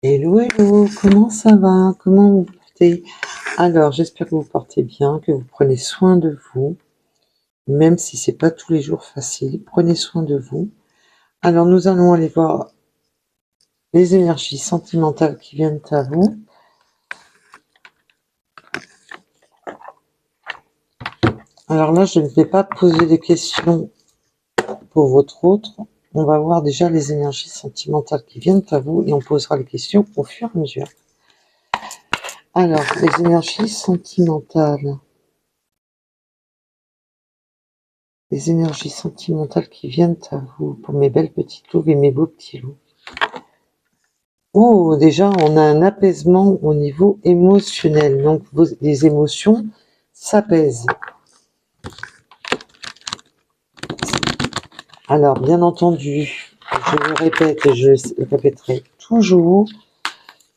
Hello, hello, comment ça va? Comment vous portez? Alors, j'espère que vous vous portez bien, que vous prenez soin de vous, même si c'est pas tous les jours facile. Prenez soin de vous. Alors, nous allons aller voir les énergies sentimentales qui viennent à vous. Alors là, je ne vais pas poser des questions pour votre autre. On va voir déjà les énergies sentimentales qui viennent à vous et on posera les questions au fur et à mesure. Alors, les énergies sentimentales. Les énergies sentimentales qui viennent à vous pour mes belles petites louves et mes beaux petits loups. Oh, déjà, on a un apaisement au niveau émotionnel. Donc, les émotions s'apaisent. Alors, bien entendu, je le répète et je le répéterai toujours,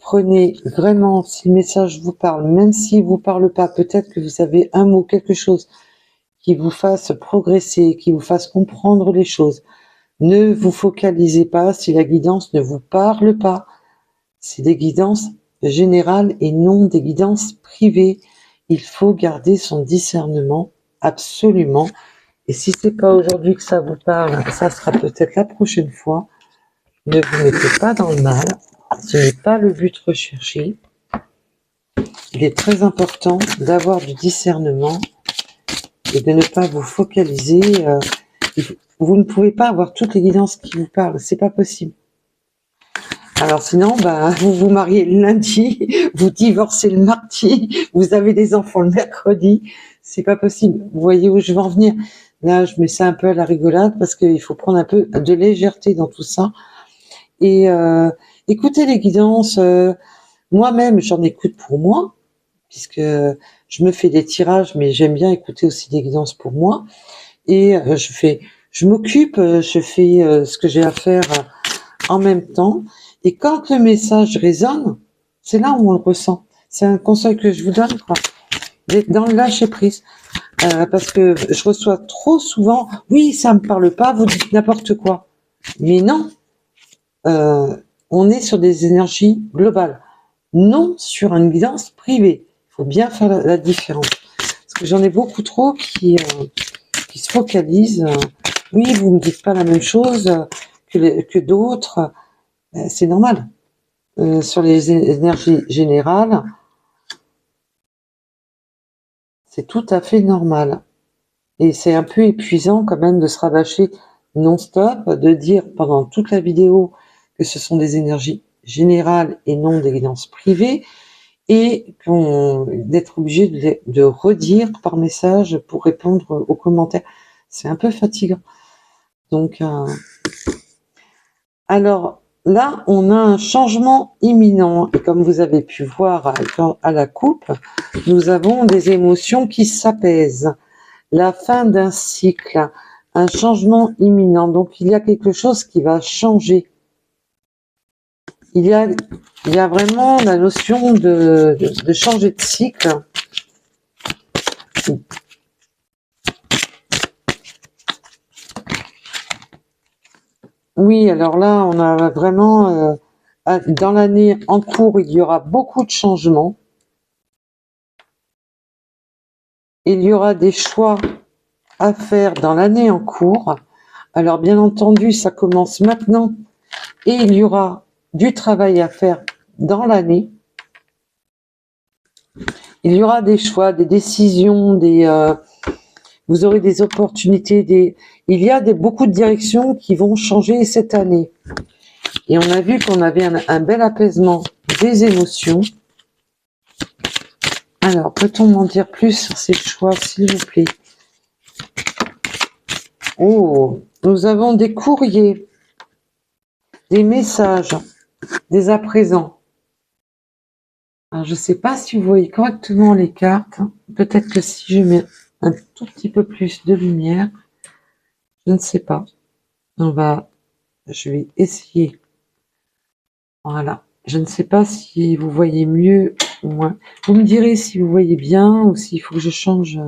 prenez vraiment, si le message vous parle, même s'il ne vous parle pas, peut-être que vous avez un mot, quelque chose qui vous fasse progresser, qui vous fasse comprendre les choses. Ne vous focalisez pas si la guidance ne vous parle pas. C'est des guidances générales et non des guidances privées. Il faut garder son discernement, absolument. Et si c'est pas aujourd'hui que ça vous parle, ça sera peut-être la prochaine fois. Ne vous mettez pas dans le mal. Ce n'est pas le but recherché. Il est très important d'avoir du discernement et de ne pas vous focaliser. Vous ne pouvez pas avoir toutes les guidances qui vous parlent. C'est pas possible. Alors sinon, vous vous mariez le lundi, vous divorcez le mardi, vous avez des enfants le mercredi, c'est pas possible. Vous voyez où je veux en venir? Là, je mets ça un peu à la rigolade parce qu'il faut prendre un peu de légèreté dans tout ça. Et écoutez les guidances. Moi-même, j'en écoute pour moi, puisque je me fais des tirages, mais j'aime bien écouter aussi des guidances pour moi. Et je m'occupe, je fais ce que j'ai à faire en même temps. Et quand le message résonne, c'est là où on le ressent. C'est un conseil que je vous donne, quoi. D'être dans le lâcher prise. Parce que je reçois trop souvent, oui, ça me parle pas, vous dites n'importe quoi. Mais non, on est sur des énergies globales, non sur une guidance privée. Il faut bien faire la différence. Parce que j'en ai beaucoup trop qui se focalisent. Oui, vous me dites pas la même chose que d'autres. C'est normal. Sur les énergies générales, c'est tout à fait normal. Et c'est un peu épuisant quand même de se rabâcher non-stop, de dire pendant toute la vidéo que ce sont des énergies générales et non des guidances privées, et d'être obligé de redire par message pour répondre aux commentaires. C'est un peu fatigant. Donc, alors là, on a un changement imminent. Et comme vous avez pu voir à la coupe, nous avons des émotions qui s'apaisent. La fin d'un cycle, un changement imminent. Donc, il y a quelque chose qui va changer. Il y a vraiment la notion de changer de cycle. Oui, alors là, on a vraiment, dans l'année en cours, il y aura beaucoup de changements. Il y aura des choix à faire dans l'année en cours. Alors, bien entendu, ça commence maintenant et il y aura du travail à faire dans l'année. Il y aura des choix, des décisions, vous aurez des opportunités. Il y a beaucoup de directions qui vont changer cette année. Et on a vu qu'on avait un bel apaisement des émotions. Alors, peut-on m'en dire plus sur ces choix, s'il vous plaît? Oh, nous avons des courriers, des messages, dès à présent. Alors, je ne sais pas si vous voyez correctement les cartes. Peut-être que si je mets un tout petit peu plus de lumière, je ne sais pas. Je vais essayer. Voilà. Je ne sais pas si vous voyez mieux ou moins. Vous me direz si vous voyez bien ou s'il faut que je change.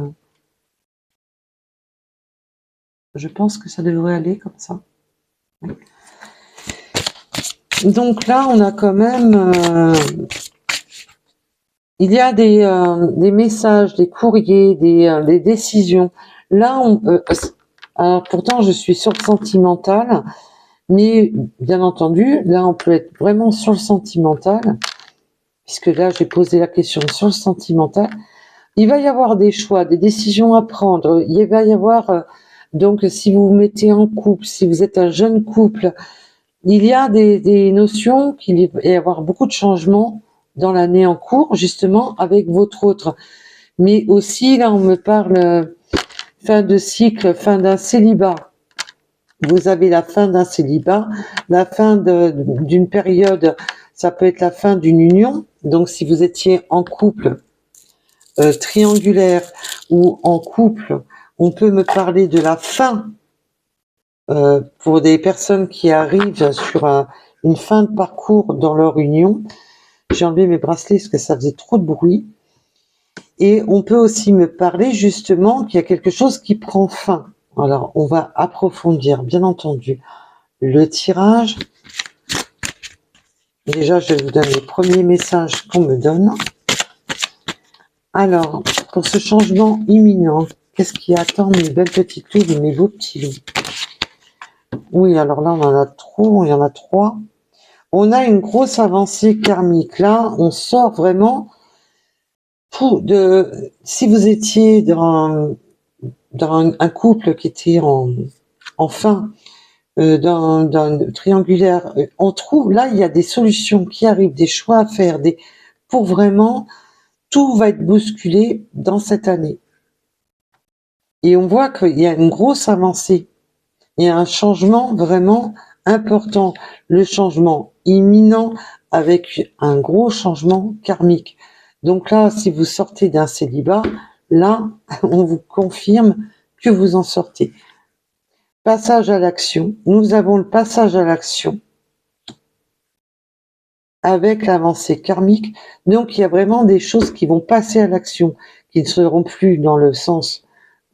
Je pense que ça devrait aller comme ça. Oui. Donc là, on a quand même... il y a des messages, des courriers, des décisions. Là, alors pourtant, je suis sur le sentimental, mais bien entendu, là, on peut être vraiment sur le sentimental, puisque là, j'ai posé la question sur le sentimental. Il va y avoir des choix, des décisions à prendre. Il va y avoir, donc, si vous vous mettez en couple, si vous êtes un jeune couple, il y a des notions qu'il va y avoir beaucoup de changements dans l'année en cours, justement, avec votre autre. Mais aussi, là, on me parle fin de cycle, fin d'un célibat. Vous avez la fin d'un célibat, la fin d'une période, ça peut être la fin d'une union. Donc, si vous étiez en couple triangulaire ou en couple, on peut me parler de la fin pour des personnes qui arrivent sur une fin de parcours dans leur union. J'ai enlevé mes bracelets parce que ça faisait trop de bruit. Et on peut aussi me parler justement qu'il y a quelque chose qui prend fin. Alors, on va approfondir, bien entendu, le tirage. Déjà, je vais vous donner les premiers messages qu'on me donne. Alors, pour ce changement imminent, qu'est-ce qui attend mes belles petites loups et mes beaux petits loups? Oui, alors là, on en a trop, il y en a 3. On a une grosse avancée karmique. Là, on sort vraiment si vous étiez dans un couple qui était en fin d'un triangulaire, on trouve, là, il y a des solutions qui arrivent, des choix à faire, pour vraiment, tout va être bousculé dans cette année. Et on voit qu'il y a une grosse avancée. Il y a un changement vraiment important. Le changement imminent avec un gros changement karmique. Donc là, si vous sortez d'un célibat, là, on vous confirme que vous en sortez. Passage à l'action. Nous avons le passage à l'action avec l'avancée karmique. Donc, il y a vraiment des choses qui vont passer à l'action, qui ne seront plus dans le sens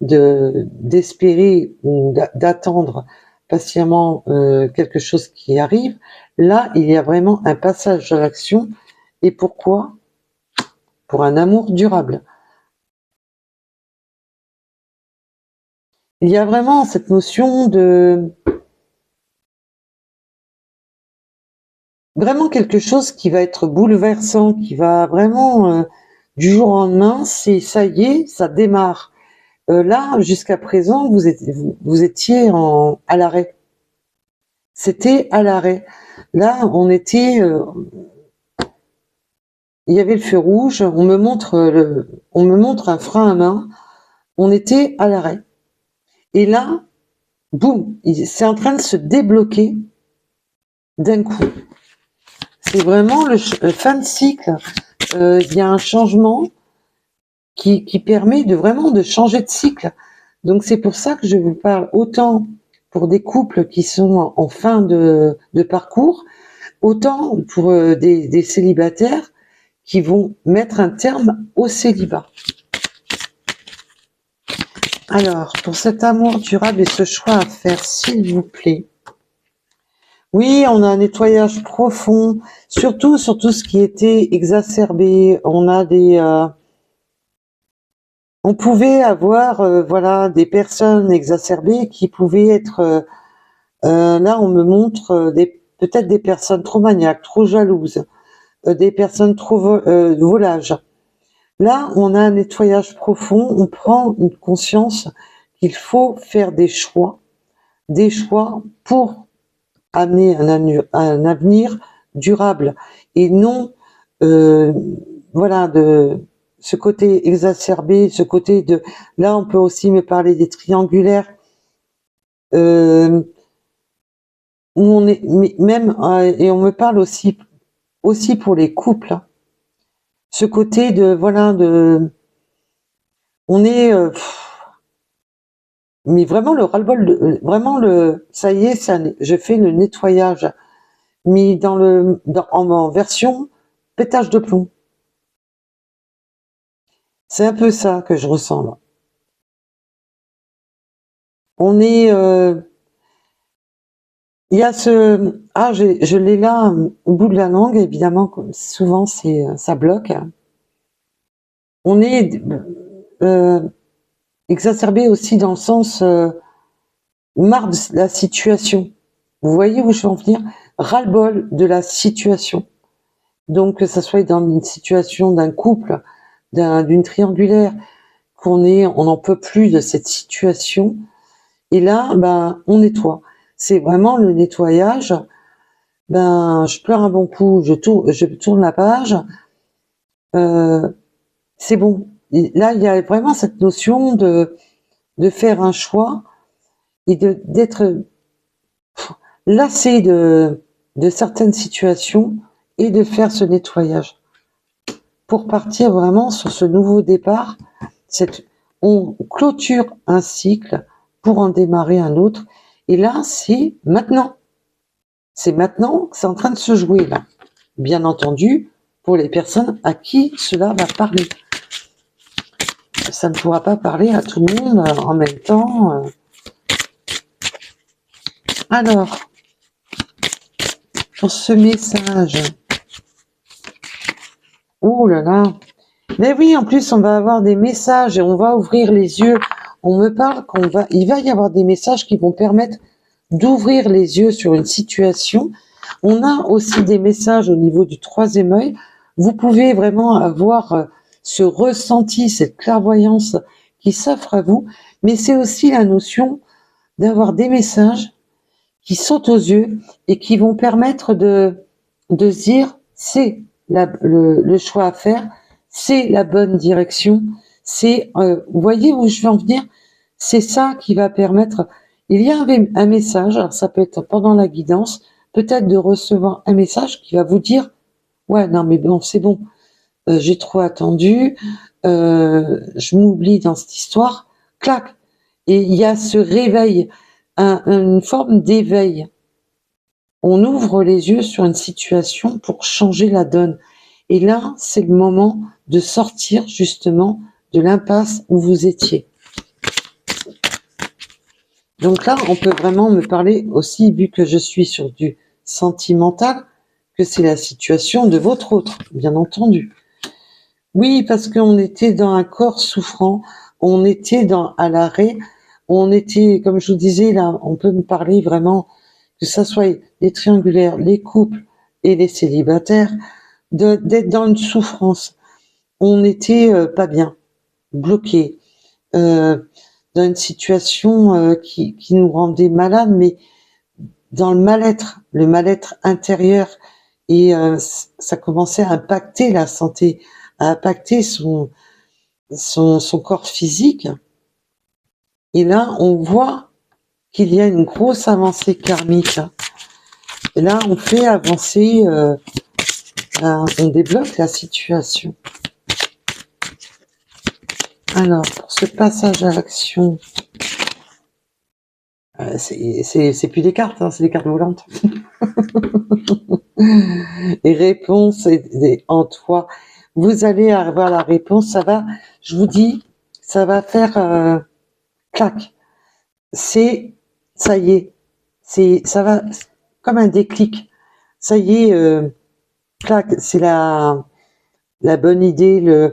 d'espérer ou d'attendre patiemment quelque chose qui arrive. Là, il y a vraiment un passage à l'action. Et pourquoi? Pour un amour durable. Il y a vraiment cette notion de vraiment quelque chose qui va être bouleversant, qui va vraiment du jour au lendemain, c'est ça y est, ça démarre. Là, jusqu'à présent, vous étiez à l'arrêt. C'était à l'arrêt. Là, on était, il y avait le feu rouge. On me montre un frein à main. On était à l'arrêt. Et là, boum, c'est en train de se débloquer d'un coup. C'est vraiment le fin de cycle. Il y a un changement qui permet vraiment de changer de cycle. Donc c'est pour ça que je vous parle autant pour des couples qui sont en fin de parcours, autant pour des célibataires qui vont mettre un terme au célibat. Alors, pour cet amour durable et ce choix à faire, s'il vous plaît. Oui, on a un nettoyage profond, surtout sur tout ce qui était exacerbé. On a on pouvait avoir voilà des personnes exacerbées qui pouvaient être là on me montre peut-être des personnes trop maniaques, trop jalouses, des personnes trop volages. Là, on a un nettoyage profond, on prend une conscience qu'il faut faire des choix pour amener un avenir durable et non voilà de ce côté exacerbé, ce côté de là on peut aussi me parler des triangulaires où on est même et on me parle aussi pour les couples hein. Ce côté de voilà de on est mais vraiment le ras-le-bol vraiment ça y est je fais le nettoyage mais en version pétage de plomb. C'est un peu ça que je ressens là. On est Il y a ce... Ah, je l'ai là au bout de la langue, évidemment, comme souvent ça bloque. On est exacerbé aussi dans le sens marre de la situation. Vous voyez où je veux en venir? Ras-le-bol de la situation. Donc, que ça soit dans une situation d'un couple, d'une triangulaire, on n'en peut plus de cette situation. Et là, ben, on nettoie. C'est vraiment le nettoyage. Ben, je pleure un bon coup, je tourne la page. C'est bon. Et là, il y a vraiment cette notion de faire un choix et d'être lassé de certaines situations et de faire ce nettoyage pour partir vraiment sur ce nouveau départ. On clôture un cycle pour en démarrer un autre. Et là, c'est maintenant. C'est maintenant que c'est en train de se jouer là. Bien entendu, pour les personnes à qui cela va parler. Ça ne pourra pas parler à tout le monde en même temps. Alors, pour ce message, oh là là, mais oui, en plus on va avoir des messages et on va ouvrir les yeux. On me parle il va y avoir des messages qui vont permettre d'ouvrir les yeux sur une situation. On a aussi des messages au niveau du troisième œil. Vous pouvez vraiment avoir ce ressenti, cette clairvoyance qui s'offre à vous, mais c'est aussi la notion d'avoir des messages qui sautent aux yeux et qui vont permettre de se dire c'est le choix à faire, c'est la bonne direction, vous voyez où je veux en venir, c'est ça qui va permettre. Il y a un message, alors ça peut être pendant la guidance, peut-être de recevoir un message qui va vous dire ouais non mais bon c'est bon, j'ai trop attendu, je m'oublie dans cette histoire, clac, et il y a ce réveil, une forme d'éveil. On ouvre les yeux sur une situation pour changer la donne. Et là, c'est le moment de sortir justement de l'impasse où vous étiez. Donc là, on peut vraiment me parler aussi, vu que je suis sur du sentimental, que c'est la situation de votre autre, bien entendu. Oui, parce qu'on était dans un corps souffrant, on était à l'arrêt, on était, comme je vous disais, là, on peut me parler vraiment, que ça soit les triangulaires, les couples et les célibataires, d'être dans une souffrance. On était pas bien, bloqué, dans une situation qui nous rendait malades, mais dans le mal-être intérieur, et ça commençait à impacter la santé, à impacter son corps physique. Et là, on voit qu'il y a une grosse avancée karmique. Et là, on fait avancer, on débloque la situation. Alors, pour ce passage à l'action, c'est plus des cartes, hein, c'est des cartes volantes. Les réponses en toi. Vous allez avoir la réponse, ça va, je vous dis, ça va faire clac. Ça y est, ça va comme un déclic. Ça y est, clac, c'est la bonne idée,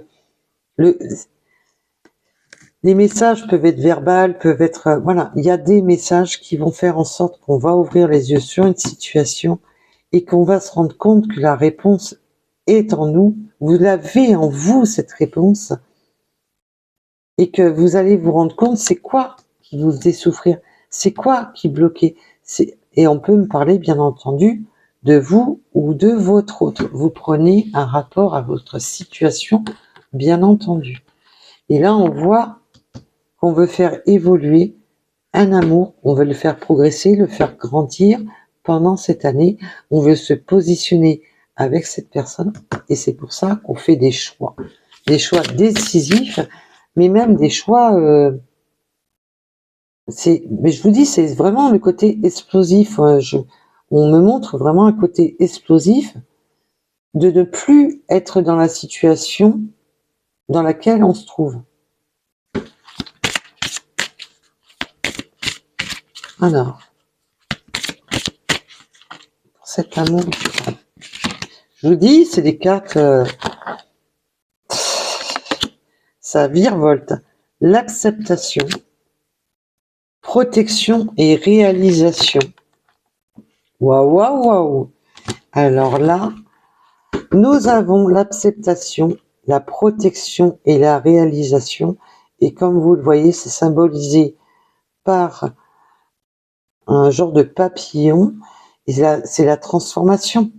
les messages peuvent être verbales, peuvent être... voilà, il y a des messages qui vont faire en sorte qu'on va ouvrir les yeux sur une situation et qu'on va se rendre compte que la réponse est en nous. Vous l'avez en vous, cette réponse. Et que vous allez vous rendre compte, c'est quoi qui vous faisait souffrir? C'est quoi qui bloquait? Et on peut me parler, bien entendu, de vous ou de votre autre. Vous prenez un rapport à votre situation, bien entendu. Et là, on voit qu'on veut faire évoluer un amour, on veut le faire progresser, le faire grandir pendant cette année, on veut se positionner avec cette personne, et c'est pour ça qu'on fait des choix décisifs, mais même des choix, mais je vous dis, c'est vraiment le côté explosif, on me montre vraiment un côté explosif, de ne plus être dans la situation dans laquelle on se trouve. Alors, cet amour durable. Je vous dis, c'est des cartes, ça virevolte. L'acceptation, protection et réalisation. Waouh, waouh, waouh. Alors là, nous avons l'acceptation, la protection et la réalisation. Et comme vous le voyez, c'est symbolisé par un genre de papillon. Et c'est la transformation.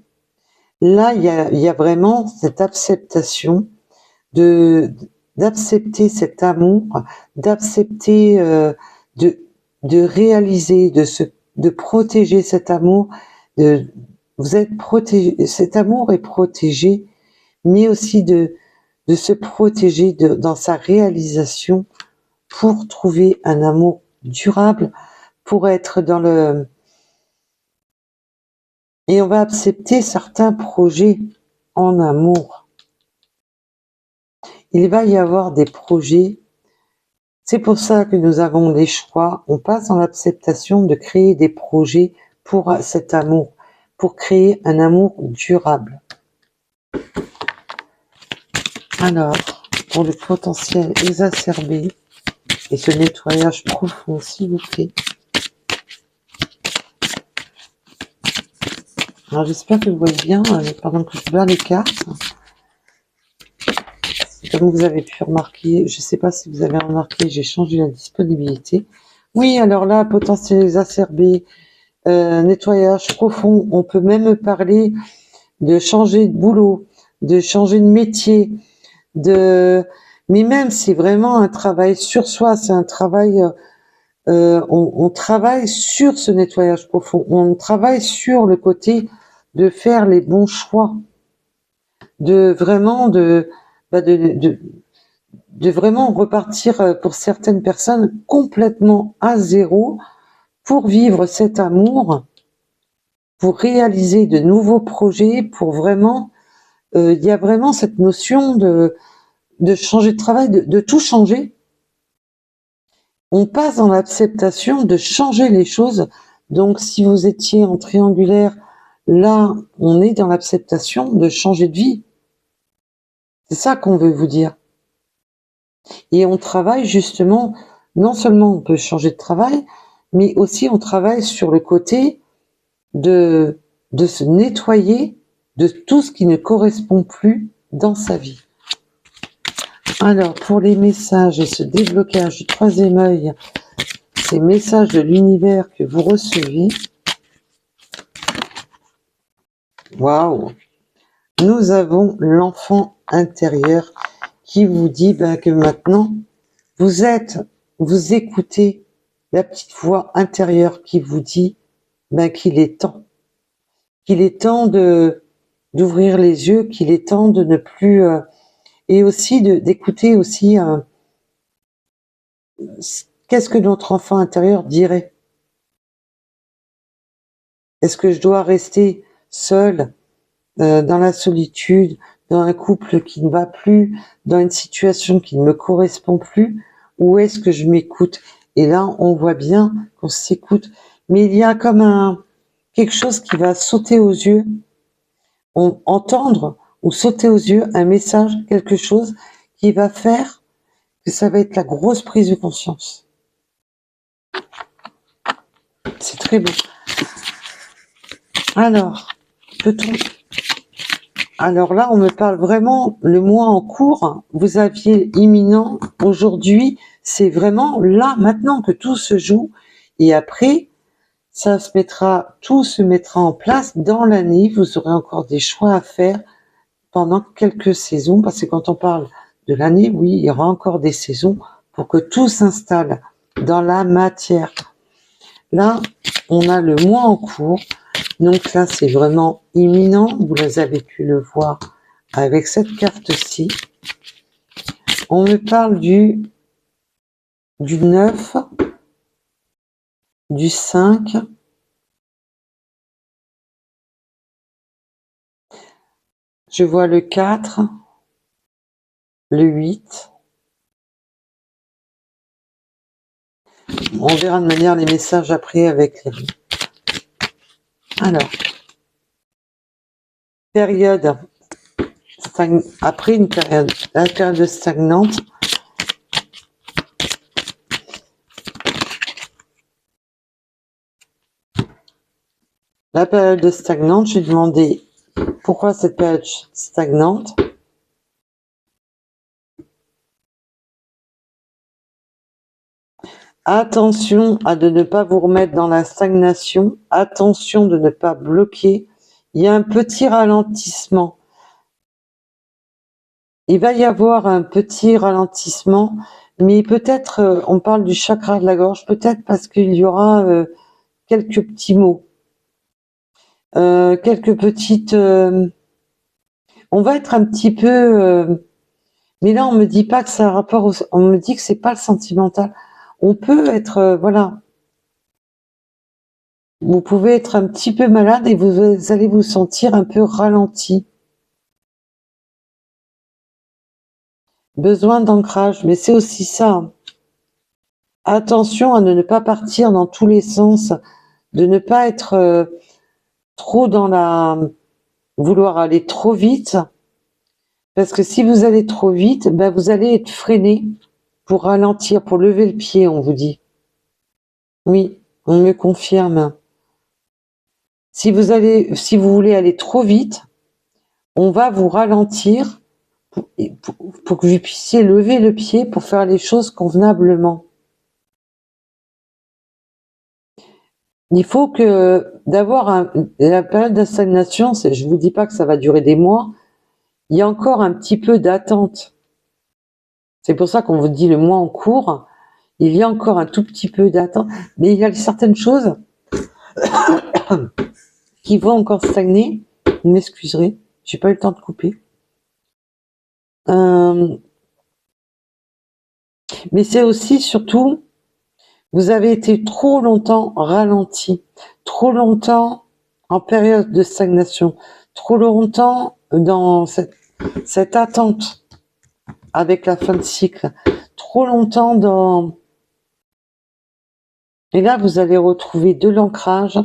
Là, il y a vraiment cette acceptation d'accepter cet amour, d'accepter de réaliser, de protéger cet amour. Vous êtes protégé, cet amour est protégé, mais aussi de se protéger dans sa réalisation pour trouver un amour durable, pour être dans le... Et on va accepter certains projets en amour. Il va y avoir des projets. C'est pour ça que nous avons les choix. On passe dans l'acceptation de créer des projets pour cet amour, pour créer un amour durable. Alors, pour le potentiel exacerbé et ce nettoyage profond, s'il vous plaît. Alors, j'espère que vous voyez bien pendant que je barre les cartes. Comme vous avez pu remarquer, je ne sais pas si vous avez remarqué, j'ai changé la disponibilité. Oui, alors là, potentiel exacerbé, nettoyage profond, on peut même parler de changer de boulot, de changer de métier, mais même c'est vraiment un travail sur soi, c'est un travail, on travaille sur ce nettoyage profond, on travaille sur le côté de faire les bons choix, de vraiment de vraiment repartir pour certaines personnes complètement à zéro pour vivre cet amour, pour réaliser de nouveaux projets, pour vraiment, il y a vraiment cette notion de changer de travail, de tout changer. On passe dans l'acceptation de changer les choses. Donc si vous étiez en triangulaire, là, on est dans l'acceptation de changer de vie. C'est ça qu'on veut vous dire. Et on travaille justement, non seulement on peut changer de travail, mais aussi on travaille sur le côté de se nettoyer de tout ce qui ne correspond plus dans sa vie. Alors, pour les messages et ce déblocage du troisième œil, ces messages de l'univers que vous recevez, waouh! Nous avons l'enfant intérieur qui vous dit que maintenant, vous écoutez la petite voix intérieure qui vous dit qu'il est temps d'ouvrir les yeux, qu'il est temps de ne plus et aussi d'écouter aussi qu'est-ce que notre enfant intérieur dirait. Est-ce que je dois rester seule dans la solitude, dans un couple qui ne va plus, dans une situation qui ne me correspond plus, ou est-ce que je m'écoute? Et là, on voit bien qu'on s'écoute, mais il y a comme quelque chose qui va sauter aux yeux, entendre ou sauter aux yeux un message, quelque chose qui va faire que ça va être la grosse prise de conscience. C'est très beau. Alors, alors là, on me parle vraiment le mois en cours. Vous aviez imminent. Aujourd'hui, c'est vraiment là, maintenant que tout se joue. Et après, tout se mettra en place dans l'année. Vous aurez encore des choix à faire pendant quelques saisons. Parce que quand on parle de l'année, oui, il y aura encore des saisons pour que tout s'installe dans la matière. Là, on a le mois en cours. Donc là, c'est vraiment imminent. Vous avez pu le voir avec cette carte-ci. On me parle du 9, du 5. Je vois le 4, le 8. On verra de manière les messages après avec les... Alors, période, après une période, la période stagnante, je lui demandais pourquoi cette période stagnante. Attention à de ne pas vous remettre dans la stagnation, attention de ne pas bloquer. Il y a un petit ralentissement. Il va y avoir un petit ralentissement, mais peut-être, on parle du chakra de la gorge, peut-être parce qu'il y aura quelques petits mots, quelques petites... on va être un petit peu... mais là, on me dit pas que ça a rapport au... On me dit que c'est pas le sentimental. On peut être... voilà. Vous pouvez être un petit peu malade et vous allez vous sentir un peu ralenti. Besoin d'ancrage, mais c'est aussi ça. Attention à ne pas partir dans tous les sens, de ne pas être trop dans la... vouloir aller trop vite, parce que si vous allez trop vite, ben vous allez être freiné pour ralentir, pour lever le pied, on vous dit. Oui, on me confirme. Si vous voulez aller trop vite, on va vous ralentir pour que vous puissiez lever le pied pour faire les choses convenablement. Il faut que d'avoir la période de stagnation, je vous dis pas que ça va durer des mois, il y a encore un petit peu d'attente. C'est pour ça qu'on vous dit le mois en cours, il y a encore un tout petit peu d'attente, mais il y a certaines choses qui vont encore stagner. Vous m'excuserez, j'ai pas eu le temps de couper. Mais c'est aussi, surtout, vous avez été trop longtemps ralenti, trop longtemps en période de stagnation, trop longtemps dans cette attente avec la fin de cycle, trop longtemps dans... Et là, vous allez retrouver de l'ancrage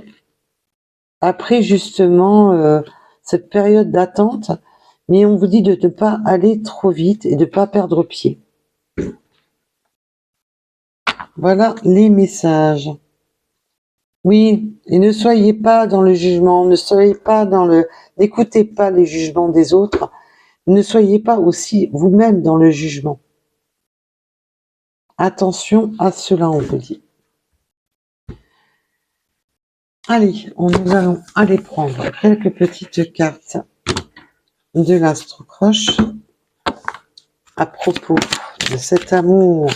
après justement cette période d'attente, mais on vous dit de ne pas aller trop vite et de ne pas perdre pied. Voilà les messages. Oui, et ne soyez pas dans le jugement, ne soyez pas dans le... N'écoutez pas les jugements des autres, ne soyez pas aussi vous-même dans le jugement. Attention à cela, on vous dit. Allez, nous allons aller prendre quelques petites cartes de l'Astro-Croche à propos de cet amour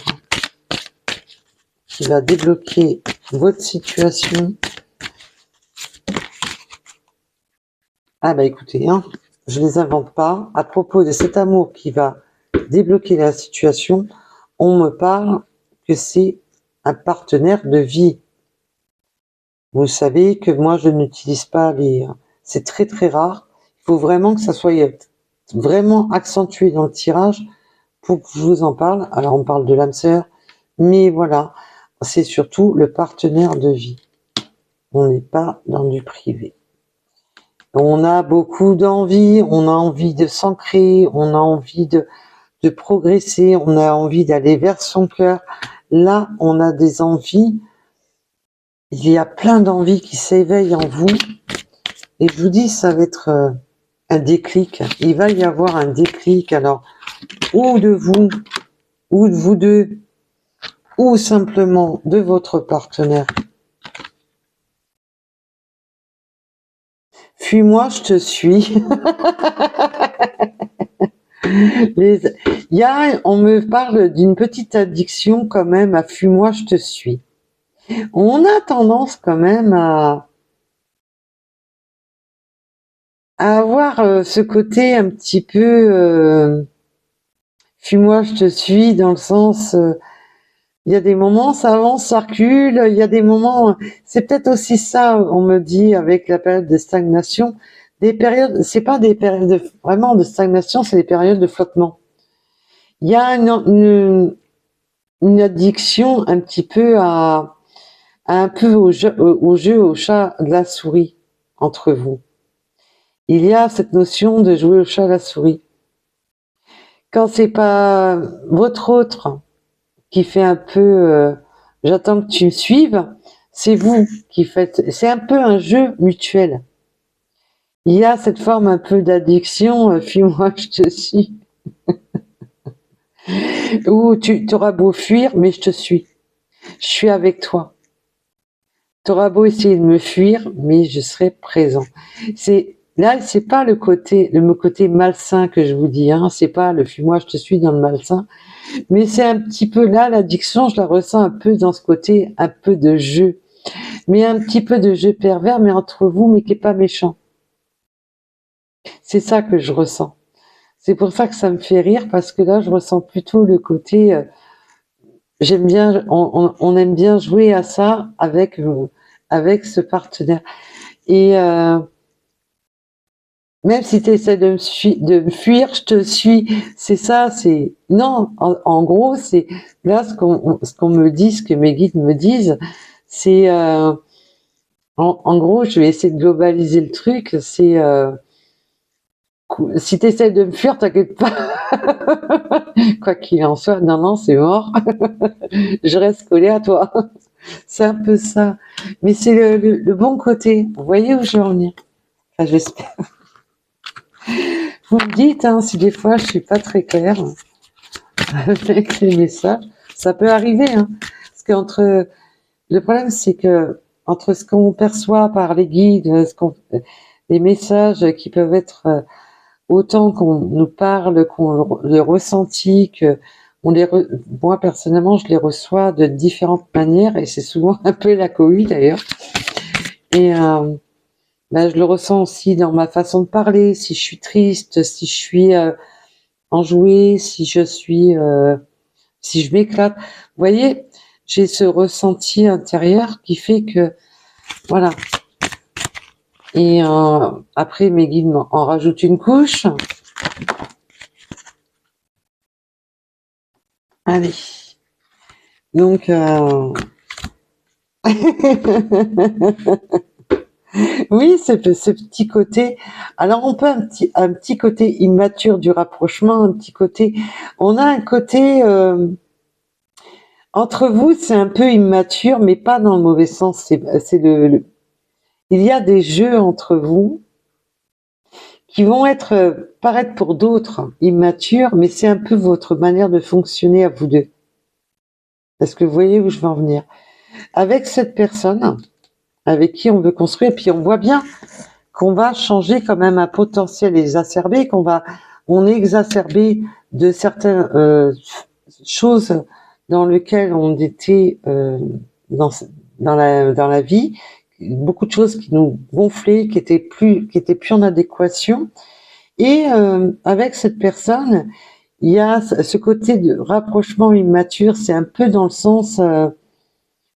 qui va débloquer votre situation. Ah bah écoutez, hein, je les invente pas. À propos de cet amour qui va débloquer la situation, on me parle que c'est un partenaire de vie. Vous savez que moi je n'utilise pas les... C'est très très rare. Il faut vraiment que ça soit vraiment accentué dans le tirage pour que je vous en parle. Alors on parle de l'âme sœur, mais voilà, c'est surtout le partenaire de vie. On n'est pas dans du privé. On a beaucoup d'envie, on a envie de s'ancrer, on a envie de progresser, on a envie d'aller vers son cœur. Là, on a des envies, il y a plein d'envies qui s'éveillent en vous. Et je vous dis, ça va être un déclic. Il va y avoir un déclic, alors, ou de vous deux, ou simplement de votre partenaire. Fuis-moi, je te suis. On me parle d'une petite addiction quand même à fuis-moi, je te suis. On a tendance quand même à avoir ce côté un petit peu fuis-moi, je te suis, dans le sens il y a des moments ça avance, ça recule, il y a des moments, c'est peut-être aussi ça, on me dit, avec la période de stagnation, des périodes, c'est pas des périodes vraiment de stagnation, c'est des périodes de flottement. Il y a une addiction un petit peu un peu au jeu, au chat de la souris entre vous. il y a cette notion de jouer au chat à la souris. Quand c'est pas votre autre qui fait un peu j'attends que tu me suives, c'est vous qui faites. C'est un peu un jeu mutuel. Il y a cette forme un peu d'addiction, fuis-moi, je te suis. Ou tu auras beau fuir, mais je te suis. Je suis avec toi. Tu auras beau essayer de me fuir, mais je serai présent. Là, c'est pas le côté malsain que je vous dis, hein. C'est pas le fuis-moi, je te suis dans le malsain. Mais c'est un petit peu là, l'addiction, je la ressens un peu dans ce côté, un peu de jeu. Mais un petit peu de jeu pervers, mais entre vous, mais qui est pas méchant. C'est ça que je ressens. C'est pour ça que ça me fait rire, parce que là, je ressens plutôt le côté, j'aime bien, on aime bien jouer à ça avec ce partenaire. Et même si tu essaies de me fuir, je te suis. C'est ça, c'est non. En gros, c'est là ce qu'on me dit, ce que mes guides me disent, c'est en gros, je vais essayer de globaliser le truc. C'est si tu essaies de me fuir, t'inquiète pas. Quoi qu'il en soit, non, c'est mort. Je reste collée à toi. C'est un peu ça. Mais c'est le bon côté. Vous voyez où je veux en venir? Enfin, j'espère. Vous me dites hein, si des fois je suis pas très claire avec les messages. Ça peut arriver. Hein, parce que le problème, c'est que entre ce qu'on perçoit par les guides, les messages qui peuvent être autant qu'on nous parle, qu'on le ressentit, que moi personnellement, je les reçois de différentes manières et c'est souvent un peu la cohue d'ailleurs. Et ben, je le ressens aussi dans ma façon de parler, si je suis triste, si je suis enjouée, si je m'éclate. Vous voyez, j'ai ce ressenti intérieur qui fait que voilà. Et après, mes guides en rajoutent une couche. Allez. Donc, oui, ce petit côté. Alors, on peut un petit côté immature du rapprochement, un petit côté. On a un côté entre vous, c'est un peu immature, mais pas dans le mauvais sens. C'est il y a des jeux entre vous qui vont paraître pour d'autres immatures, mais c'est un peu votre manière de fonctionner à vous deux. Est-ce que vous voyez où je veux en venir? Avec cette personne avec qui on veut construire, et puis on voit bien qu'on va changer quand même un potentiel exacerbé, on est exacerbé de certaines choses dans lesquelles on était dans la vie, beaucoup de choses qui nous gonflaient, qui étaient plus en adéquation. Et avec cette personne, il y a ce côté de rapprochement immature, c'est un peu dans le sens,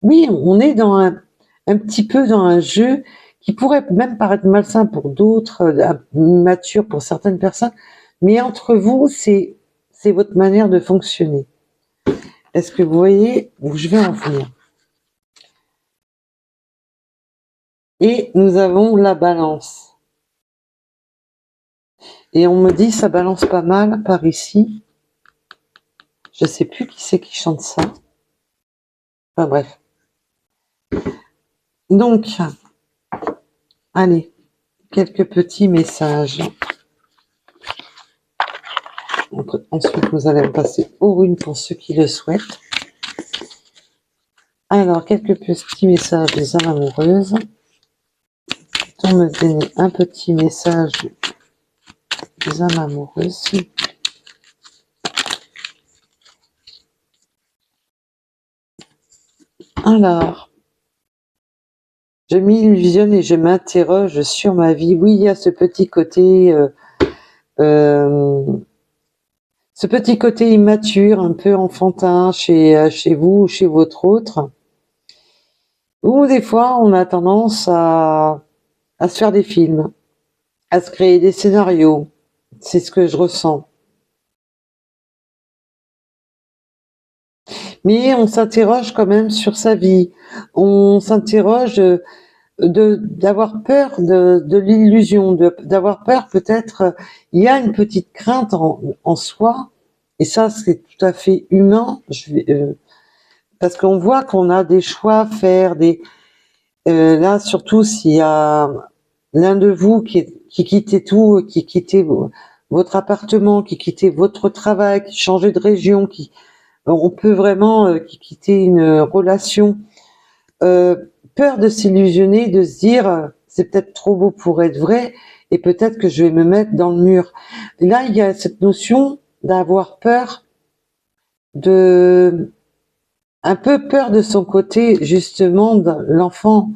oui, on est dans un petit peu dans un jeu qui pourrait même paraître malsain pour d'autres, immature pour certaines personnes, mais entre vous, c'est votre manière de fonctionner. Est-ce que vous voyez où je vais en venir? Et nous avons la balance. Et on me dit ça balance pas mal par ici. Je sais plus qui c'est qui chante ça. Enfin bref. Donc, allez, quelques petits messages. Ensuite, nous allons passer aux runes pour ceux qui le souhaitent. Alors, quelques petits messages des âmes amoureuses. On me donner un petit message des âmes amoureuses. Alors, je m'illusionne et je m'interroge sur ma vie. Oui, il y a ce petit côté, immature, un peu enfantin chez vous ou chez votre autre. Ou des fois, on a tendance à se faire des films, à se créer des scénarios. C'est ce que je ressens. Mais on s'interroge quand même sur sa vie. On s'interroge d'avoir peur de l'illusion, d'avoir peur peut-être, il y a une petite crainte en soi, et ça c'est tout à fait humain, parce qu'on voit qu'on a des choix à faire, là surtout s'il y a l'un de vous qui quittait tout, qui quittait votre appartement, qui quittait votre travail, qui changeait de région, on peut vraiment quitter une relation, peur de s'illusionner, de se dire c'est peut-être trop beau pour être vrai et peut-être que je vais me mettre dans le mur. Là, il y a cette notion d'avoir peur, un peu peur de son côté, justement, de l'enfant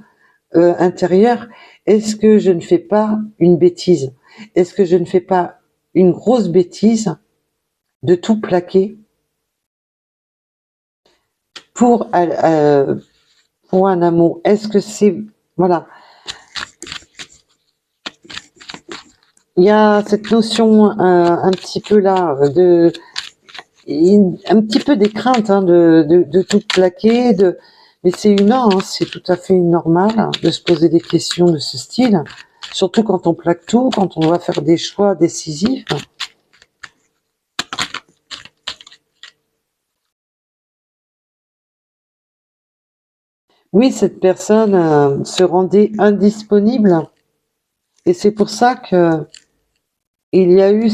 intérieur. Est-ce que je ne fais pas une bêtise? Est-ce que je ne fais pas une grosse bêtise de tout plaquer pour un amour? Est-ce que c'est... Voilà. Il y a cette notion un petit peu là, un petit peu des craintes de tout plaquer, mais c'est humain, c'est tout à fait normal de se poser des questions de ce style, surtout quand on plaque tout, quand on doit faire des choix décisifs. Oui, cette personne se rendait indisponible, et c'est pour ça que il y a eu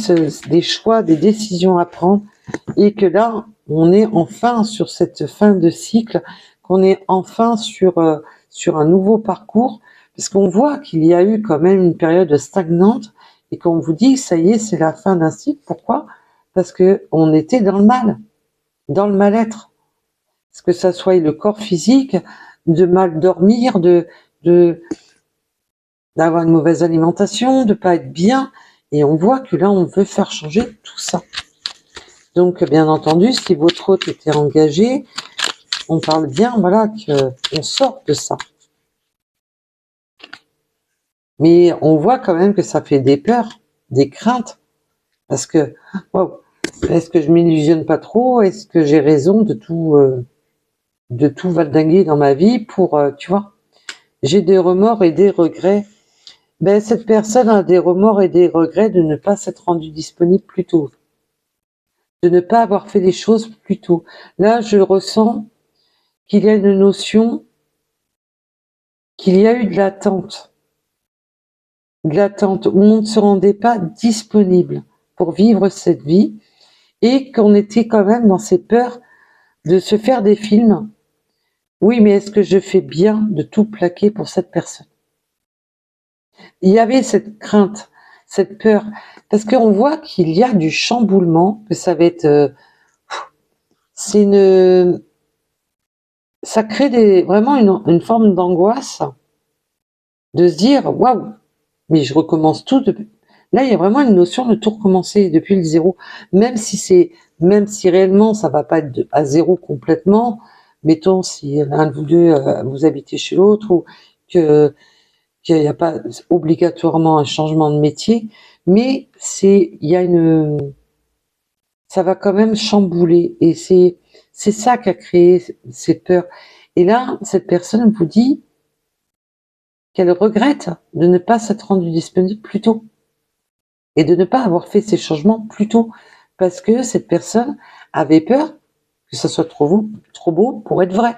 des choix, des décisions à prendre, et que là, on est enfin sur cette fin de cycle, qu'on est enfin sur un nouveau parcours, parce qu'on voit qu'il y a eu quand même une période stagnante, et qu'on vous dit, ça y est, c'est la fin d'un cycle. Pourquoi? Parce que on était dans le mal, dans le mal-être. Parce que ça soit le corps physique, de mal dormir, d'avoir une mauvaise alimentation, de pas être bien, et on voit que là, on veut faire changer tout ça. Donc, bien entendu, si votre hôte était engagé, on parle bien, voilà, qu'on sort de ça. Mais on voit quand même que ça fait des peurs, des craintes, parce que, wow, est-ce que je m'illusionne pas trop? Est-ce que j'ai raison de tout valdinguer dans ma vie pour, tu vois? J'ai des remords et des regrets. Ben, cette personne a des remords et des regrets de ne pas s'être rendue disponible plus tôt, de ne pas avoir fait les choses plus tôt. Là, je ressens qu'il y a une notion, qu'il y a eu de l'attente où on ne se rendait pas disponible pour vivre cette vie et qu'on était quand même dans ces peurs de se faire des films. Oui, mais est-ce que je fais bien de tout plaquer pour cette personne? Il y avait cette crainte, cette peur, parce qu'on voit qu'il y a du chamboulement, que ça va être... ça crée vraiment une forme d'angoisse, de se dire, waouh, mais je recommence tout depuis. Là, il y a vraiment une notion de tout recommencer depuis le zéro, même si réellement ça va pas être à zéro complètement. Mettons si l'un de vous deux vous habitez chez l'autre ou qu'il n'y a pas obligatoirement un changement de métier, mais ça va quand même chambouler et c'est ça qui a créé cette peur. Et là, cette personne vous dit qu'elle regrette de ne pas s'être rendue disponible plus tôt et de ne pas avoir fait ces changements plus tôt parce que cette personne avait peur que ça soit trop beau pour être vrai.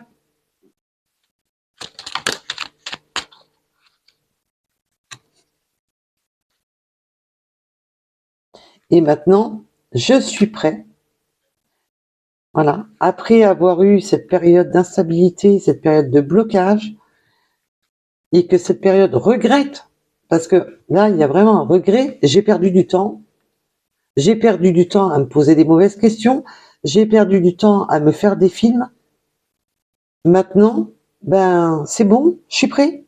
Et maintenant, je suis prêt. Voilà. Après avoir eu cette période d'instabilité, cette période de blocage, et que cette période regrette, parce que là, il y a vraiment un regret, j'ai perdu du temps. J'ai perdu du temps à me poser des mauvaises questions. J'ai perdu du temps à me faire des films. Maintenant, ben, c'est bon, je suis prêt.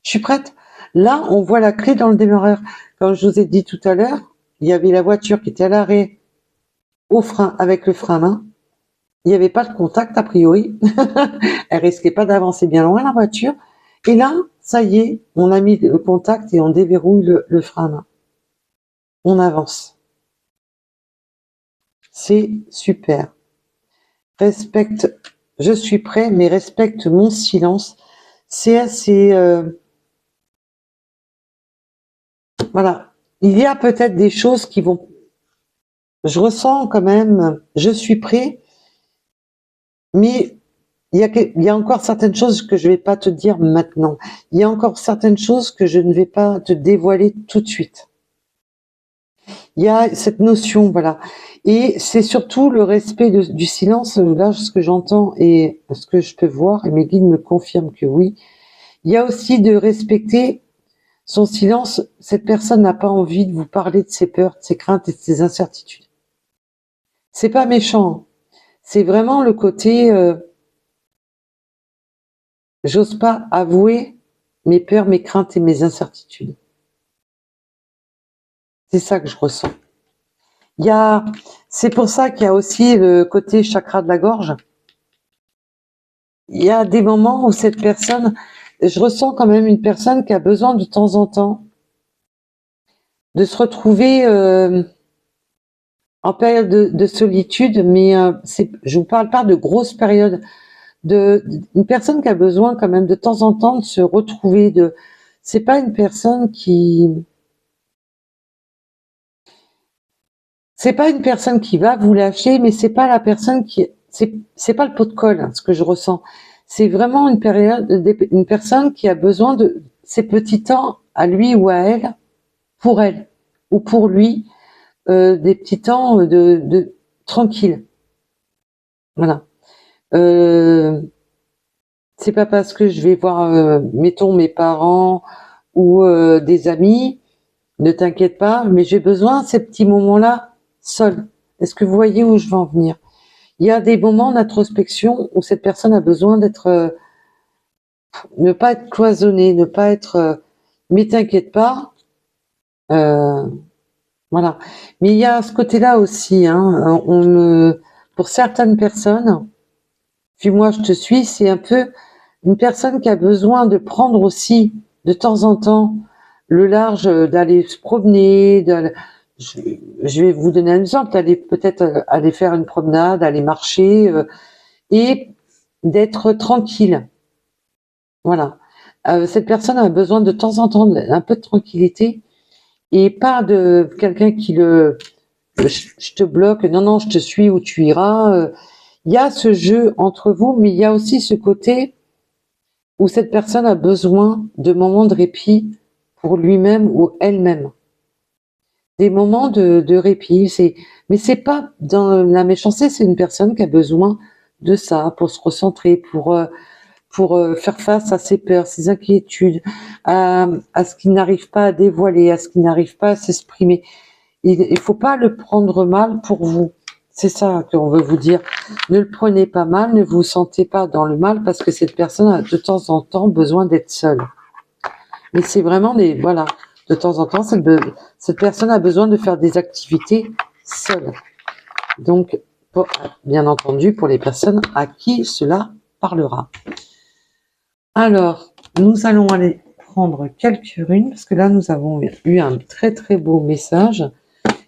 Je suis prête. Là, on voit la clé dans le démarreur. Comme je vous ai dit tout à l'heure, il y avait la voiture qui était à l'arrêt au frein avec le frein à main. Il n'y avait pas de contact a priori. Elle risquait pas d'avancer bien loin la voiture. Et là, ça y est, on a mis le contact et on déverrouille le frein à main. On avance. C'est super. Respecte, je suis prêt, mais respecte mon silence. C'est assez Voilà. Il y a peut-être des choses qui vont... Je ressens quand même, je suis prêt, mais il y a encore certaines choses que je vais pas te dire maintenant. Il y a encore certaines choses que je ne vais pas te dévoiler tout de suite. Il y a cette notion, voilà. Et c'est surtout le respect du silence, là, ce que j'entends et ce que je peux voir, et mes guides me confirment que oui. Il y a aussi de respecter son silence. Cette personne n'a pas envie de vous parler de ses peurs, de ses craintes et de ses incertitudes. C'est pas méchant. C'est vraiment le côté, j'ose pas avouer mes peurs, mes craintes et mes incertitudes. C'est ça que je ressens. C'est pour ça qu'il y a aussi le côté chakra de la gorge. Il y a des moments où cette personne, je ressens quand même une personne qui a besoin de temps en temps de se retrouver en période de solitude, mais je vous parle pas de grosses périodes, une personne qui a besoin quand même de temps en temps de se retrouver. C'est pas une personne qui va vous lâcher, mais c'est pas la personne c'est pas le pot de colle, hein, ce que je ressens. C'est vraiment une personne qui a besoin de ses petits temps à lui ou à elle, pour elle ou pour lui, des petits temps de tranquille. Voilà. C'est pas parce que je vais voir, mettons mes parents ou des amis, ne t'inquiète pas, mais j'ai besoin de ces petits moments-là seul. Est-ce que vous voyez où je veux en venir? Il y a des moments d'introspection où cette personne a besoin d'être, ne pas être cloisonnée, ne pas être, mais t'inquiète pas, voilà. Mais il y a ce côté-là aussi, hein, pour certaines personnes, puis moi je te suis, c'est un peu une personne qui a besoin de prendre aussi de temps en temps le large, d'aller se promener, je vais vous donner un exemple, d'aller peut-être aller faire une promenade, aller marcher, et d'être tranquille. Voilà. Cette personne a besoin de temps en temps d'un peu de tranquillité et pas de quelqu'un je te bloque, non, non, je te suis où tu iras. Il y a ce jeu entre vous, mais il y a aussi ce côté où cette personne a besoin de moments de répit pour lui-même ou elle-même. Des moments de répit, mais c'est pas dans la méchanceté, c'est une personne qui a besoin de ça pour se recentrer, pour faire face à ses peurs, ses inquiétudes, à ce qu'il n'arrive pas à dévoiler, à ce qu'il n'arrive pas à s'exprimer. Il faut pas le prendre mal pour vous. C'est ça qu'on veut vous dire. Ne le prenez pas mal, ne vous sentez pas dans le mal parce que cette personne a de temps en temps besoin d'être seule. Mais c'est vraiment voilà, de temps en temps, cette personne a besoin de faire des activités seule. Donc, bien entendu, pour les personnes à qui cela parlera. Alors, nous allons aller prendre quelques runes, parce que là, nous avons eu un très très beau message.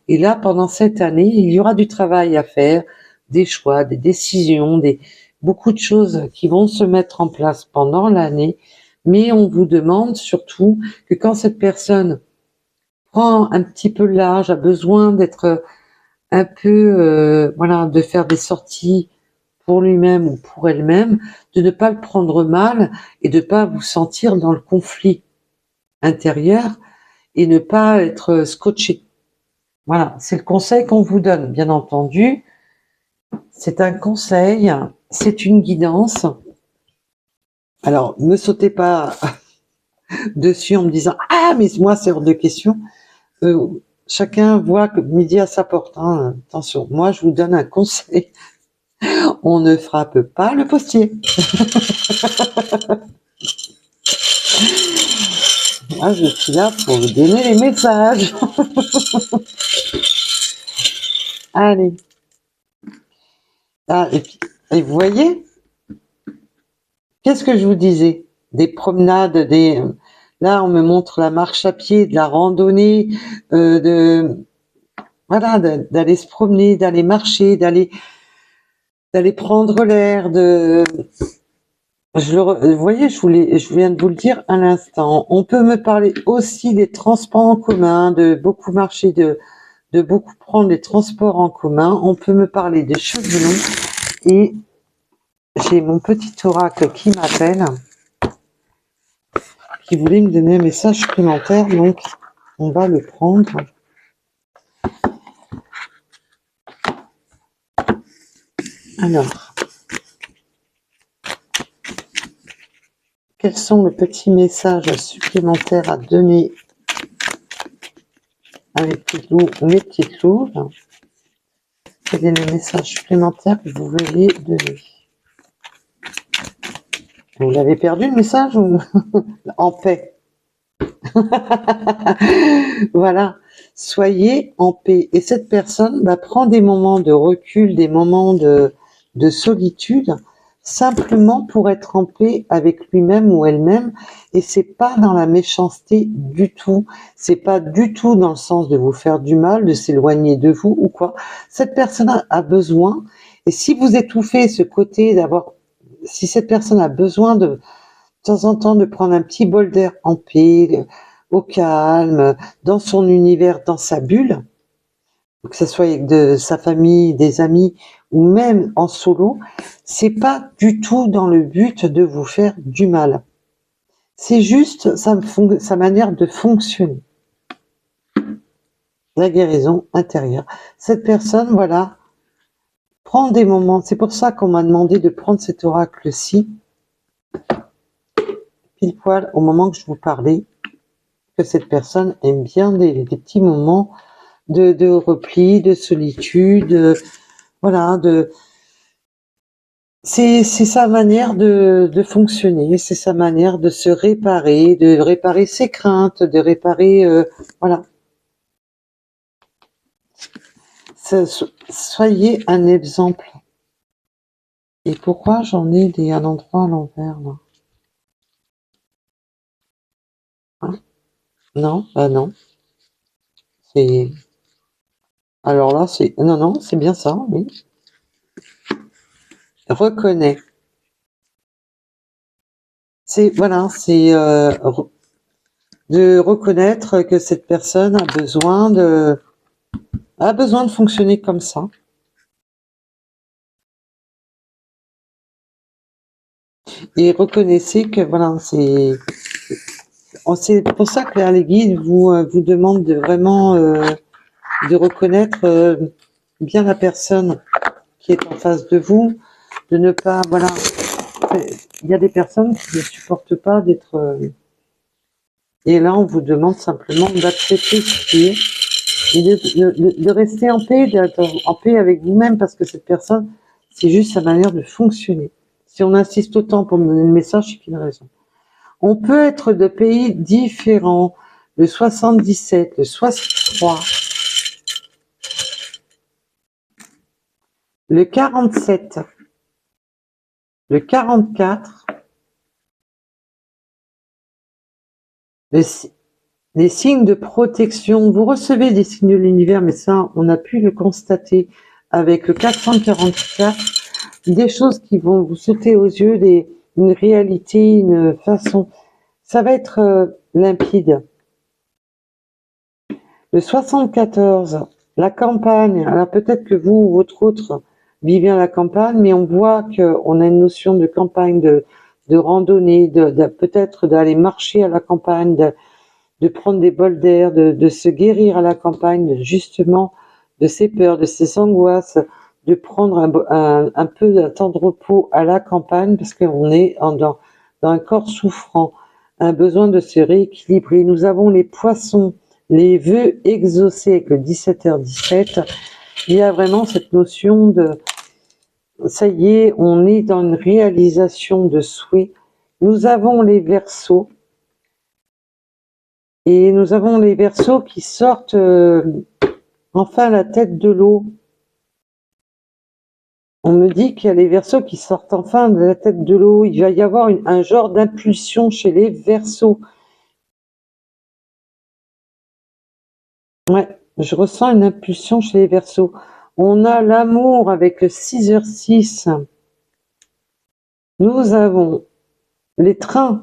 Et là, pendant cette année, il y aura du travail à faire, des choix, des décisions, beaucoup de choses qui vont se mettre en place pendant l'année. Mais on vous demande surtout que quand cette personne prend un petit peu large, a besoin d'être un peu, voilà, de faire des sorties pour lui-même ou pour elle-même, de ne pas le prendre mal et de ne pas vous sentir dans le conflit intérieur et ne pas être scotché. Voilà, c'est le conseil qu'on vous donne, bien entendu. C'est un conseil, c'est une guidance. Alors, ne sautez pas dessus en me disant « Ah, mais moi, c'est hors de question ». Chacun voit midi à sa porte. Hein. Attention, moi, je vous donne un conseil. On ne frappe pas le postier. Moi, je suis là pour vous donner les messages. Allez. Ah, et vous voyez, qu'est-ce que je vous disais? Des promenades, là, on me montre la marche à pied, de la randonnée, voilà, d'aller se promener, d'aller marcher, d'aller prendre l'air, Vous voyez, je viens de vous le dire à l'instant. On peut me parler aussi des transports en commun, de beaucoup marcher, de beaucoup prendre les transports en commun. On peut me parler des cheveux longs et j'ai mon petit oracle qui m'appelle, qui voulait me donner un message supplémentaire, donc on va le prendre. Alors, quels sont les petits messages supplémentaires à donner à mes petites loups ou mes petites louves? Quel est le message supplémentaire que vous veuillez donner? Vous l'avez perdu le message ou en paix? Voilà, soyez en paix. Et cette personne prend des moments de recul, des moments de solitude, simplement pour être en paix avec lui-même ou elle-même. Et c'est pas dans la méchanceté du tout. C'est pas du tout dans le sens de vous faire du mal, de s'éloigner de vous ou quoi. Cette personne a besoin. Et si vous étouffez ce côté d'avoir, si cette personne a besoin de temps en temps de prendre un petit bol d'air en paix, au calme, dans son univers, dans sa bulle, que ce soit avec de sa famille, des amis ou même en solo, c'est pas du tout dans le but de vous faire du mal. C'est juste sa manière de fonctionner. La guérison intérieure. Cette personne, voilà, prend des moments. C'est pour ça qu'on m'a demandé de prendre cet oracle-ci, pile poil au moment que je vous parlais, que cette personne aime bien des petits moments de repli, de solitude, voilà, c'est sa manière de fonctionner, c'est sa manière de se réparer, de réparer ses craintes, de réparer, voilà. Soyez un exemple. Et pourquoi j'en ai un endroit à l'envers, là? Hein? Non, non. C'est, alors là, non, c'est bien ça, oui. Reconnais. C'est, voilà, c'est, de reconnaître que cette personne a besoin de fonctionner comme ça. Et reconnaissez que voilà, c'est pour ça que les guides vous demandent de vraiment de reconnaître bien la personne qui est en face de vous, de ne pas, voilà, il y a des personnes qui ne supportent pas d'être et là on vous demande simplement d'accepter ce qui est et de rester en paix, d'être en paix avec vous-même, parce que cette personne, c'est juste sa manière de fonctionner. Si on insiste autant pour me donner le message, c'est qu'il y a une raison. On peut être de pays différents, le 77, le 63, le 47, le 44, les signes de protection. Vous recevez des signes de l'univers, mais ça, on a pu le constater avec le 444, des choses qui vont vous sauter aux yeux, une réalité, une façon. Ça va être limpide. Le 74, la campagne. Alors peut-être que vous ou votre autre vivez à la campagne, mais on voit qu'on a une notion de campagne, de randonnée, peut-être d'aller marcher à la campagne, de prendre des bols d'air, de se guérir à la campagne, justement, de ses peurs, de ses angoisses, de prendre un peu de temps de repos à la campagne, parce qu'on est dans un corps souffrant, un besoin de se rééquilibrer. Nous avons les poissons, les vœux exaucés avec le 17h17. Il y a vraiment cette notion de, ça y est, on est dans une réalisation de souhait. Nous avons les Verseaux, et nous avons les Verseaux qui sortent enfin la tête de l'eau. On me dit qu'il y a les Verseaux qui sortent enfin de la tête de l'eau. Il va y avoir un genre d'impulsion chez les Verseaux. Ouais, je ressens une impulsion chez les Verseaux. On a l'amour avec le 6h06. Nous avons Les trains.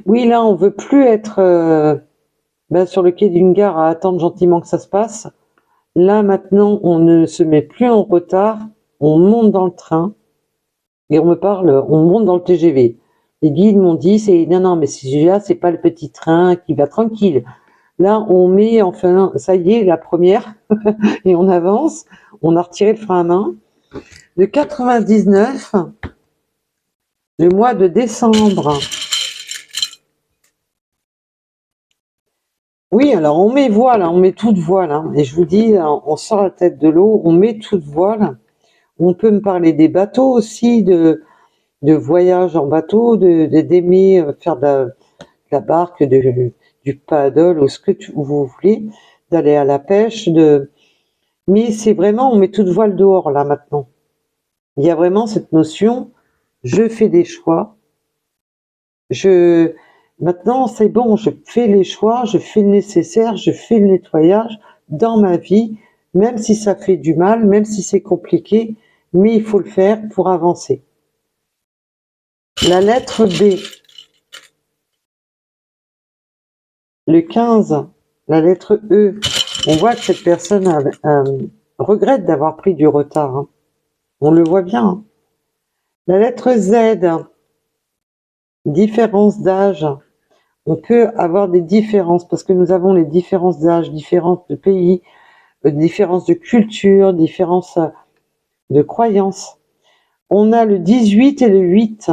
Oui, là, on veut plus être sur le quai d'une gare à attendre gentiment que ça se passe. Là, maintenant, on ne se met plus en retard. On monte dans le train et on monte dans le TGV. Les guides m'ont dit, non, non, mais celui-là, c'est pas le petit train qui va tranquille. Là, on met, enfin, ça y est, la première, et on avance. On a retiré le frein à main. De 99, le mois de décembre. Oui, alors on met voile, on met toute voile. Hein, et je vous dis, on sort la tête de l'eau, on met toute voile. On peut me parler des bateaux aussi, de voyage en bateau, d'aimer faire de la barque, du paddle ou ce que vous voulez, d'aller à la pêche. Mais c'est vraiment, on met toute voile dehors là maintenant. Il y a vraiment cette notion, je fais des choix. Maintenant, c'est bon, je fais les choix, je fais le nécessaire, je fais le nettoyage dans ma vie, même si ça fait du mal, même si c'est compliqué, mais il faut le faire pour avancer. La lettre B. Le 15, la lettre E. On voit que cette personne regrette d'avoir pris du retard. Hein. On le voit bien. Hein. La lettre Z. Différence d'âge. On peut avoir des différences parce que nous avons les différences d'âge, différences de pays, différences de culture, différences de croyances. On a le 18 et le 8.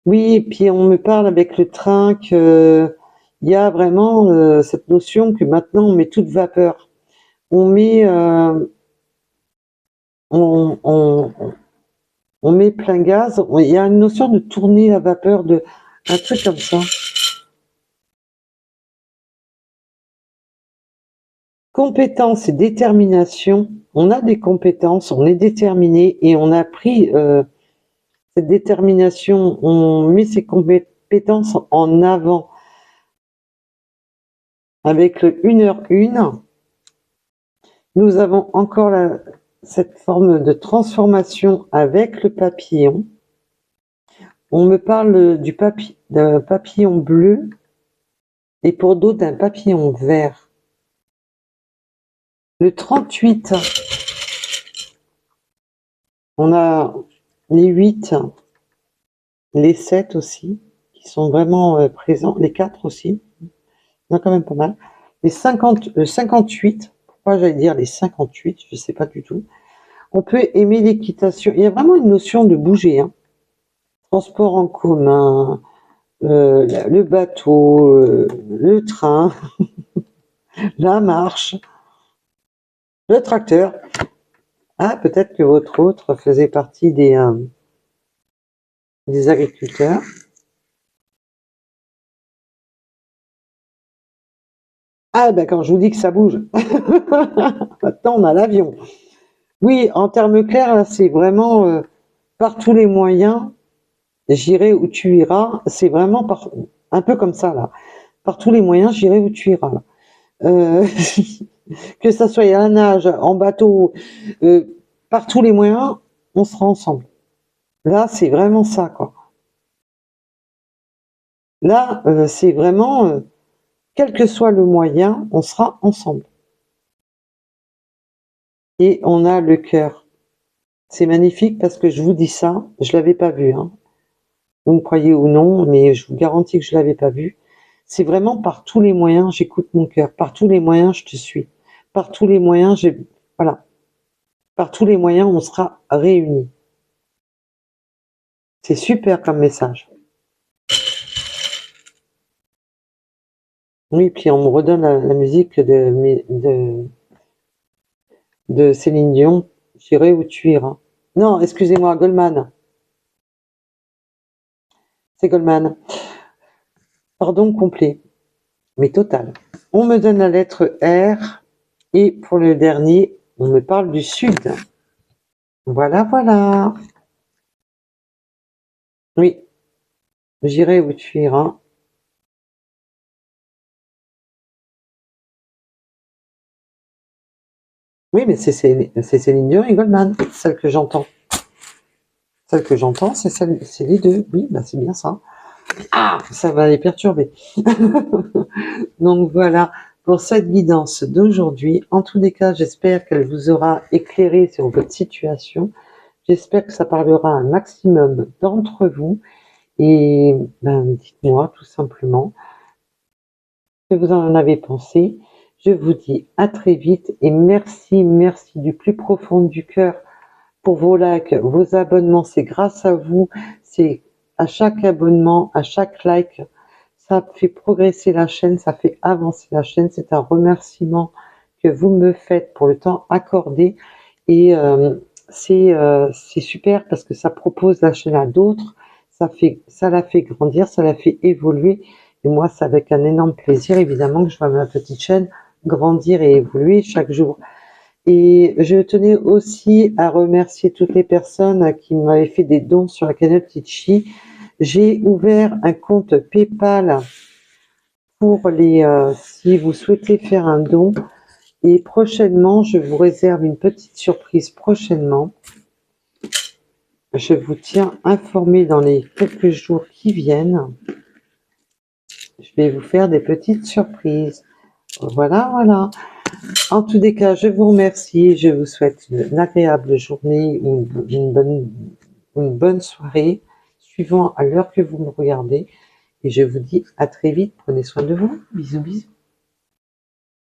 Oui, et puis on me parle avec le train que il y a vraiment cette notion que maintenant on met toute vapeur. On met on met plein gaz. Il y a une notion de tourner la vapeur, de un truc comme ça. Compétence et détermination. On a des compétences, on est déterminé et on a pris cette détermination, on met ses compétences en avant. Avec le 1h1, nous avons encore cette forme de transformation avec le papillon. On me parle d'un papillon bleu et pour d'autres d'un papillon vert. Le 38, on a les 8, les 7 aussi, qui sont vraiment présents, les 4 aussi, il y en a quand même pas mal. Le 58, pourquoi j'allais dire les 58, je ne sais pas du tout. On peut aimer l'équitation, il y a vraiment une notion de bouger, hein. Transport en commun, le bateau, le train, la marche, le tracteur. Ah, peut-être que votre autre faisait partie des agriculteurs. Ah, ben quand je vous dis que ça bouge. Maintenant, on a l'avion. Oui, en termes clairs, là, c'est vraiment par tous les moyens, j'irai où tu iras. C'est vraiment un peu comme ça, là. Par tous les moyens, j'irai où tu iras. Là. Que ça soit à la nage, en bateau, par tous les moyens, on sera ensemble. Là, c'est vraiment ça, quoi. Là, c'est vraiment, quel que soit le moyen, on sera ensemble. Et on a le cœur. C'est magnifique parce que je vous dis ça, je l'avais pas vu. Hein. Vous me croyez ou non, mais je vous garantis que je l'avais pas vu. C'est vraiment par tous les moyens, j'écoute mon cœur. Par tous les moyens, je te suis. Par tous les moyens, voilà. Par tous les moyens, on sera réunis. C'est super comme message. Oui, puis on me redonne la musique de Céline Dion. J'irai où tu iras. Non, excusez-moi, Goldman. C'est Goldman. Pardon complet, mais total. On me donne la lettre R et pour le dernier, on me parle du sud. Voilà, voilà. Oui, j'irai où tu iras. Oui, mais c'est Céline Dion et Goldman, celle que j'entends. Celle que j'entends, c'est les deux. Oui, bah c'est bien ça. Ah, ça va les perturber. Donc voilà pour cette guidance d'aujourd'hui. En tous les cas, j'espère qu'elle vous aura éclairé sur votre situation. J'espère que ça parlera un maximum d'entre vous. Et ben, dites-moi tout simplement ce que vous en avez pensé. Je vous dis à très vite et merci, merci du plus profond du cœur pour vos likes, vos abonnements. C'est grâce à vous, c'est à chaque abonnement, à chaque like, ça fait progresser la chaîne, ça fait avancer la chaîne. C'est un remerciement que vous me faites pour le temps accordé et c'est super parce que ça propose la chaîne à d'autres, ça la fait grandir, ça la fait évoluer et moi c'est avec un énorme plaisir évidemment que je vois ma petite chaîne grandir et évoluer chaque jour. Et je tenais aussi à remercier toutes les personnes qui m'avaient fait des dons sur la cagnotte Litchi. J'ai ouvert un compte PayPal pour les si vous souhaitez faire un don. Et prochainement, je vous réserve une petite surprise prochainement. Je vous tiens informé dans les quelques jours qui viennent. Je vais vous faire des petites surprises. Voilà, voilà. En tous les cas, je vous remercie. Je vous souhaite une agréable journée ou une bonne soirée, suivant à l'heure que vous me regardez. Et je vous dis à très vite. Prenez soin de vous. Bisous, bisous.